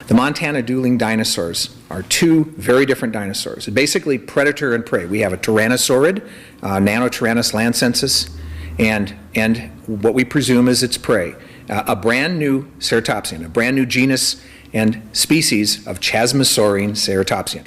The Montana dueling dinosaurs are two very different dinosaurs. Basically predator and prey. We have a tyrannosaurid, Nanotyrannus lancensis, and what we presume is its prey. A brand new ceratopsian, a brand new genus and species of Chasmosaurine ceratopsian.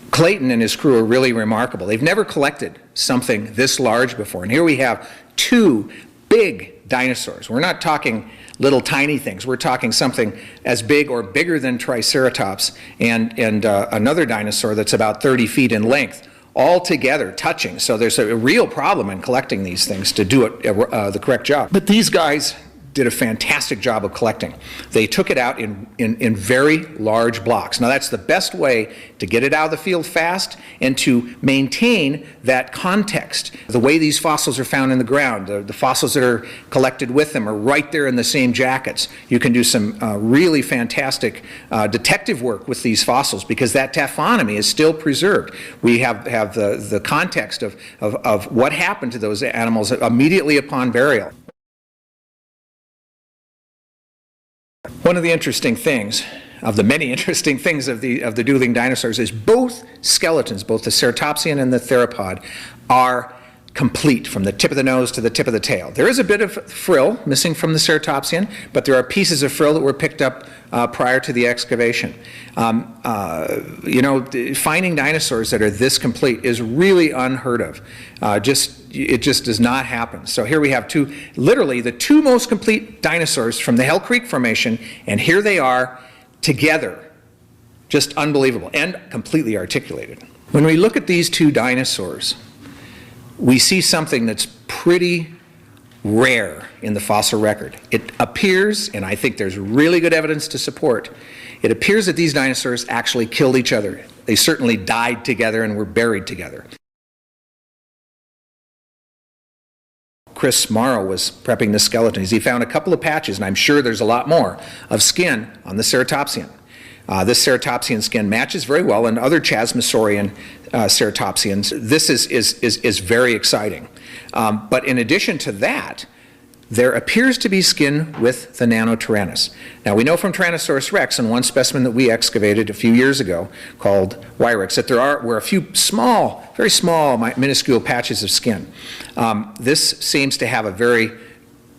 Clayton and his crew are really remarkable. They've never collected something this large before. And here we have two big dinosaurs. We're not talking little tiny things. We're talking something as big or bigger than Triceratops and another dinosaur that's about 30 feet in length, all together touching. So there's a real problem in collecting these things to do it the correct job. But these guys did a fantastic job of collecting. They took it out in very large blocks. Now that's the best way to get it out of the field fast and to maintain that context. The way these fossils are found in the ground, the fossils that are collected with them are right there in the same jackets. You can do some really fantastic detective work with these fossils because that taphonomy is still preserved. We have the context of what happened to those animals immediately upon burial. One of the interesting things, of the many interesting things of the dueling dinosaurs, is both skeletons, both the ceratopsian and the theropod, are complete from the tip of the nose to the tip of the tail. There is a bit of frill missing from the ceratopsian, but there are pieces of frill that were picked up prior to the excavation. You know, finding dinosaurs that are this complete is really unheard of. It just does not happen. So here we have literally the two most complete dinosaurs from the Hell Creek Formation, and here they are together. Just unbelievable and completely articulated. When we look at these two dinosaurs, we see something that's pretty rare in the fossil record. It appears, and I think there's really good evidence to support, it appears that these dinosaurs actually killed each other. They certainly died together and were buried together. Chris Morrow was prepping the skeletons. He found a couple of patches, and I'm sure there's a lot more, of skin on the ceratopsian. This ceratopsian skin matches very well in other Chasmosaurian ceratopsians. This is very exciting. But in addition to that, there appears to be skin with the Nanotyrannus. Now we know from Tyrannosaurus rex and one specimen that we excavated a few years ago called Wyrex that there were a few small, very small, minuscule patches of skin. This seems to have a very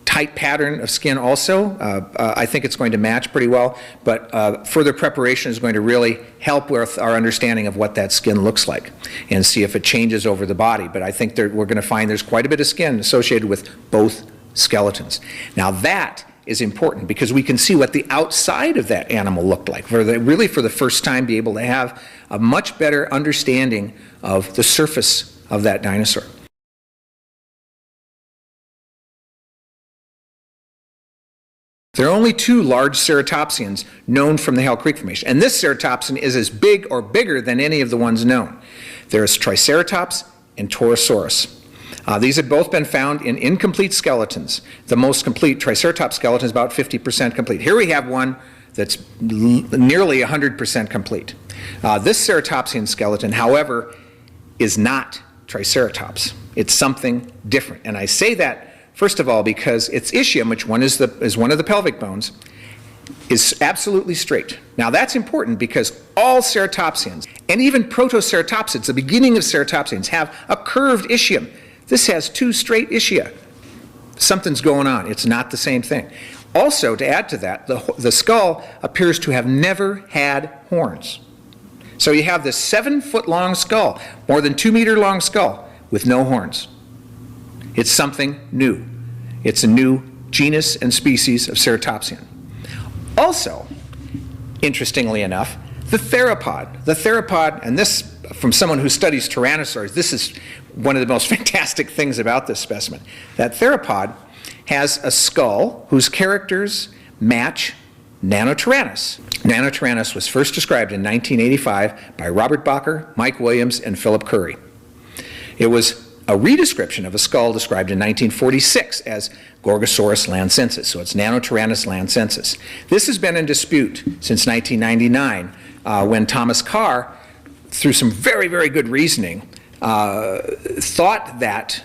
tight pattern of skin also. I think it's going to match pretty well, but further preparation is going to really help with our understanding of what that skin looks like and see if it changes over the body. But I think we're going to find there's quite a bit of skin associated with both skeletons. Now that is important because we can see what the outside of that animal looked like. Really for the first time be able to have a much better understanding of the surface of that dinosaur. There are only two large ceratopsians known from the Hell Creek Formation, and this ceratopsian is as big or bigger than any of the ones known. There's Triceratops and Torosaurus. These have both been found in incomplete skeletons. The most complete Triceratops skeleton is about 50% complete. Here we have one that's nearly 100% complete. This ceratopsian skeleton, however, is not Triceratops. It's something different, and I say that first of all, because its ischium, which is one of the pelvic bones, is absolutely straight. Now that's important because all ceratopsians, and even protoceratopsids, the beginning of ceratopsians, have a curved ischium. This has two straight ischia. Something's going on. It's not the same thing. Also, to add to that, the skull appears to have never had horns. So you have this 7-foot-long skull, more than 2-meter-long skull, with no horns. It's something new. It's a new genus and species of ceratopsian. Also, interestingly enough, the theropod. The theropod, and this, from someone who studies tyrannosaurs, this is one of the most fantastic things about this specimen. That theropod has a skull whose characters match Nanotyrannus. Nanotyrannus was first described in 1985 by Robert Bacher, Mike Williams, and Philip Curry. It was a redescription of a skull described in 1946 as Gorgosaurus lancensis, so it's Nanotyrannus lancensis. This has been in dispute since 1999 when Thomas Carr, through some very, very good reasoning, thought that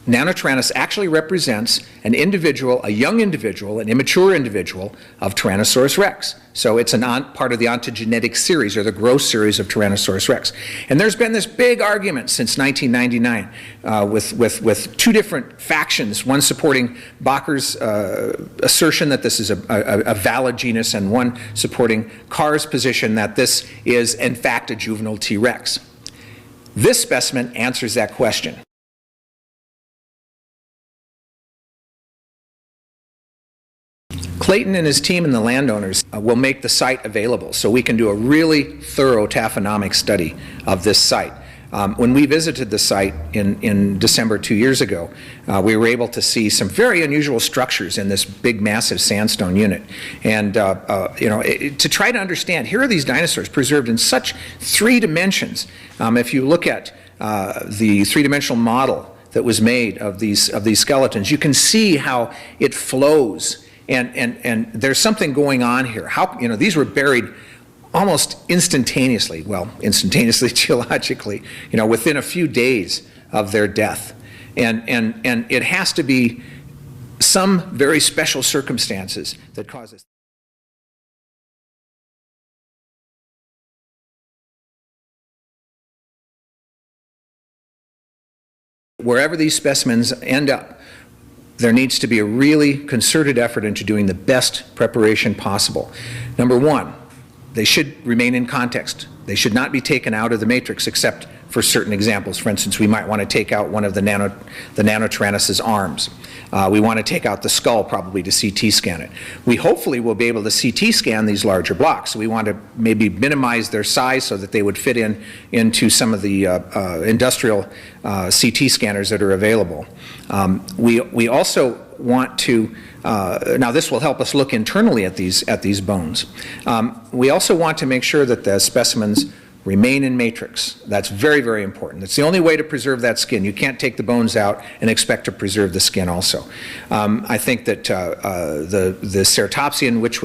Nanotyrannus actually represents an individual, a young individual, an immature individual of Tyrannosaurus rex. So it's part of the ontogenetic series, or the growth series of Tyrannosaurus rex. And there's been this big argument since 1999 with two different factions, one supporting Bacher's assertion that this is a valid genus, and one supporting Carr's position that this is, in fact, a juvenile T-Rex. This specimen answers that question. Clayton and his team and the landowners will make the site available so we can do a really thorough taphonomic study of this site. When we visited the site in December 2 years ago, we were able to see some very unusual structures in this big, massive sandstone unit. And to try to understand, here are these dinosaurs preserved in such 3 dimensions. If you look at the 3-dimensional model that was made of these skeletons, you can see how it flows. And there's something going on here. These were buried almost instantaneously, instantaneously geologically, within a few days of their death. And it has to be some very special circumstances that cause this. Wherever these specimens end up, there needs to be a really concerted effort into doing the best preparation possible. Number one, they should remain in context. They should not be taken out of the matrix except for certain examples. For instance, we might want to take out one of the Nanotyrannus's arms. We want to take out the skull probably to CT scan it. We hopefully will be able to CT scan these larger blocks. We want to maybe minimize their size so that they would fit into some of the industrial CT scanners that are available. We also want to, now this will help us look internally at these bones. We also want to make sure that the specimens remain in matrix. That's very, very important. It's the only way to preserve that skin. You can't take the bones out and expect to preserve the skin also. I think that the ceratopsian, which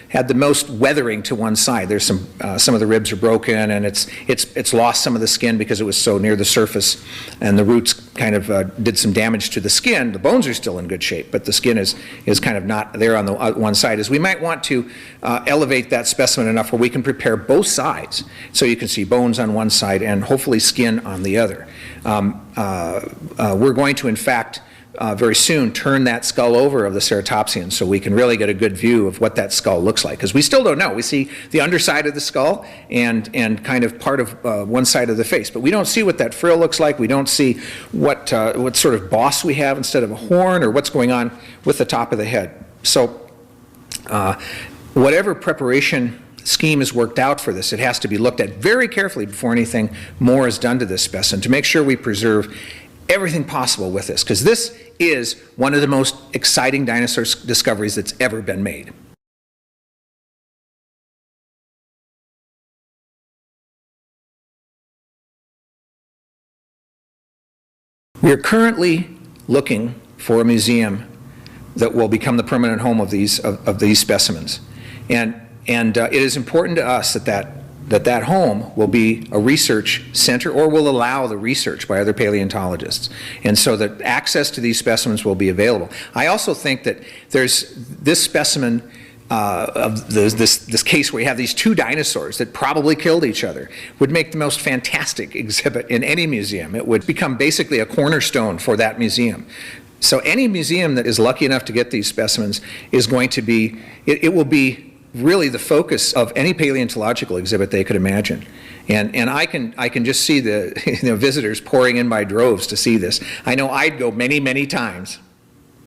had the most weathering to one side, there's some of the ribs are broken, and it's lost some of the skin because it was so near the surface, and the roots kind of did some damage to the skin. The bones are still in good shape, but the skin is kind of not there on the one side. Is we might want to elevate that specimen enough where we can prepare both sides, so you can see bones on one side and hopefully skin on the other. We're going to, in fact, very soon turn that skull over of the ceratopsian so we can really get a good view of what that skull looks like, because we still don't know. We see the underside of the skull and kind of part of one side of the face, but we don't see what that frill looks like. We don't see what sort of boss we have instead of a horn, or what's going on with the top of the head. So whatever preparation scheme is worked out for this, it has to be looked at very carefully before anything more is done to this specimen to make sure we preserve everything possible with this, because this is one of the most exciting dinosaur discoveries that's ever been made. We are currently looking for a museum that will become the permanent home of these specimens. And it is important to us that home will be a research center, or will allow the research by other paleontologists, and so that access to these specimens will be available. I also think that there's this specimen of this case where you have these 2 dinosaurs that probably killed each other would make the most fantastic exhibit in any museum. It would become basically a cornerstone for that museum. So any museum that is lucky enough to get these specimens is going to be, it will be really the focus of any paleontological exhibit they could imagine. And I can just see the visitors pouring in by droves to see this. I know I'd go many, many times.